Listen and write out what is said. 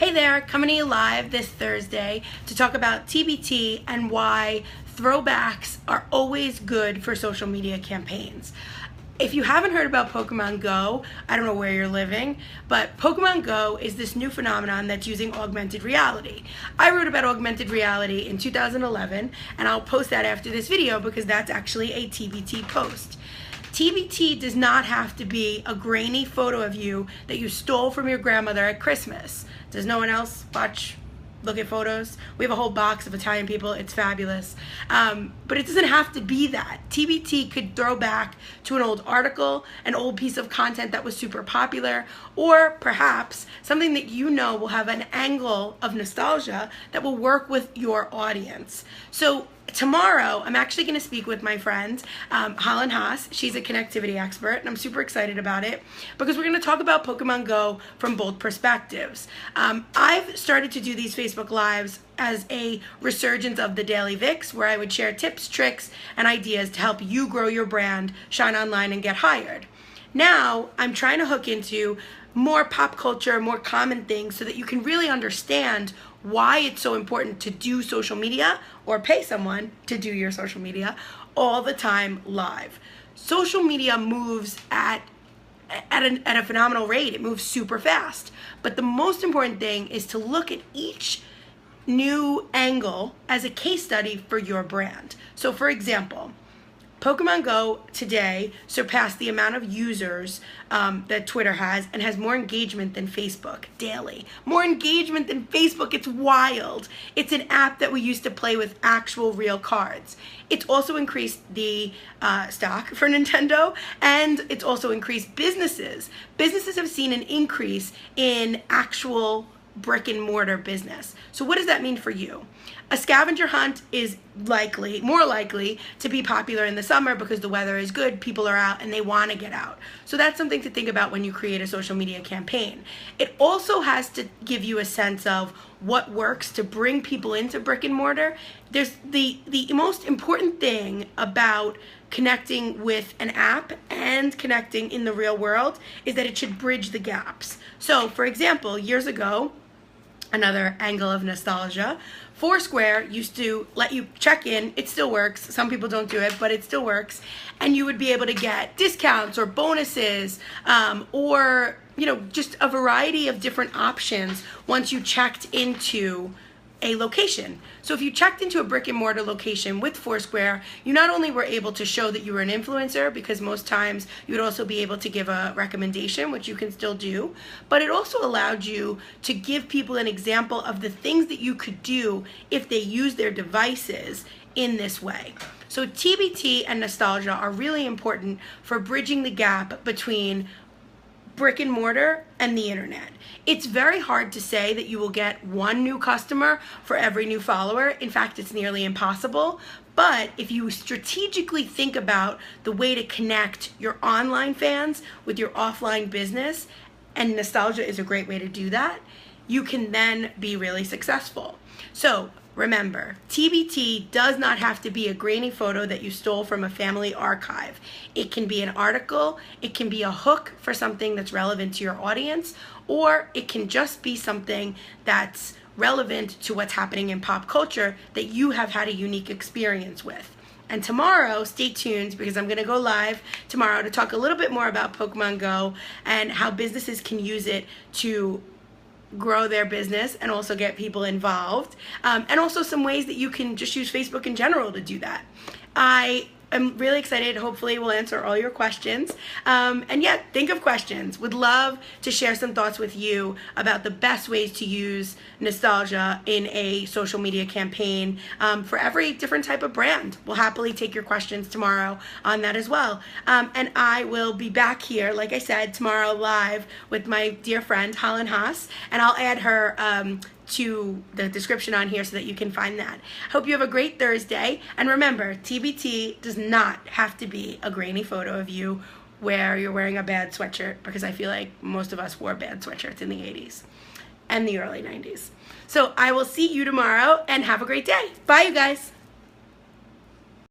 Hey there, coming to you live this Thursday to talk about TBT and why throwbacks are always good for social media campaigns. If you haven't heard about Pokemon Go, I don't know where you're living, but Pokemon Go is this new phenomenon that's using augmented reality. I wrote about augmented reality in 2011, and I'll post that after this video because that's actually a TBT post. TBT does not have to be a grainy photo of you that you stole from your grandmother at Christmas. Does no one else look at photos? We have a whole box of Italian people. It's fabulous. But it doesn't have to be that. TBT could throw back to an old article, an old piece of content that was super popular, or perhaps something that you know will have an angle of nostalgia that will work with your audience. So tomorrow, I'm actually going to speak with my friend, Holland Haas. She's a connectivity expert, and I'm super excited about it because we're going to talk about Pokemon Go from both perspectives. I've started to do these Facebook Lives as a resurgence of the Daily Vix, where I would share tips, tricks, and ideas to help you grow your brand, shine online, and get hired. Now, I'm trying to hook into more pop culture, more common things so that you can really understand why it's so important to do social media or pay someone to do your social media all the time live. Social media moves at a phenomenal rate. It moves super fast. But the most important thing is to look at each new angle as a case study for your brand. So for example, Pokemon Go today surpassed the amount of users that Twitter has and has more engagement than Facebook daily. More engagement than Facebook. It's wild. It's an app that we used to play with actual real cards. It's also increased the stock for Nintendo, and it's also increased businesses. Businesses have seen an increase in actual brick and mortar business. So what does that mean for you? A scavenger hunt is more likely to be popular in the summer because the weather is good, people are out, and they want to get out. So that's something to think about when you create a social media campaign. It also has to give you a sense of what works to bring people into brick and mortar. There's the most important thing about connecting with an app and connecting in the real world is that it should bridge the gaps. So for example, years ago, another angle of nostalgia, Foursquare used to let you check in. It still works. Some people don't do it, but it still works. And you would be able to get discounts or bonuses or just a variety of different options once you checked into a location. So if you checked into a brick and mortar location with Foursquare, you not only were able to show that you were an influencer, because most times you would also be able to give a recommendation, which you can still do, but it also allowed you to give people an example of the things that you could do if they use their devices in this way. So TBT and nostalgia are really important for bridging the gap between brick and mortar and the internet. It's very hard to say that you will get one new customer for every new follower. In fact, it's nearly impossible. But if you strategically think about the way to connect your online fans with your offline business, and nostalgia is a great way to do that, you can then be really successful. So remember, TBT does not have to be a grainy photo that you stole from a family archive. It can be an article, it can be a hook for something that's relevant to your audience, or it can just be something that's relevant to what's happening in pop culture that you have had a unique experience with. And tomorrow, stay tuned because I'm going to go live tomorrow to talk a little bit more about Pokemon Go and how businesses can use it to grow their business and also get people involved, and also some ways that you can just use Facebook in general to do that. I'm really excited. Hopefully we'll answer all your questions. And yeah, think of questions. Would love to share some thoughts with you about the best ways to use nostalgia in a social media campaign for every different type of brand. We'll happily take your questions tomorrow on that as well. And I will be back here, like I said, tomorrow live with my dear friend, Holland Haas, and I'll add her to the description on here so that you can find that. Hope you have a great Thursday, and remember, TBT does not have to be a grainy photo of you where you're wearing a bad sweatshirt, because I feel like most of us wore bad sweatshirts in the 80s and the early 90s. So I will see you tomorrow, and have a great day. Bye, you guys.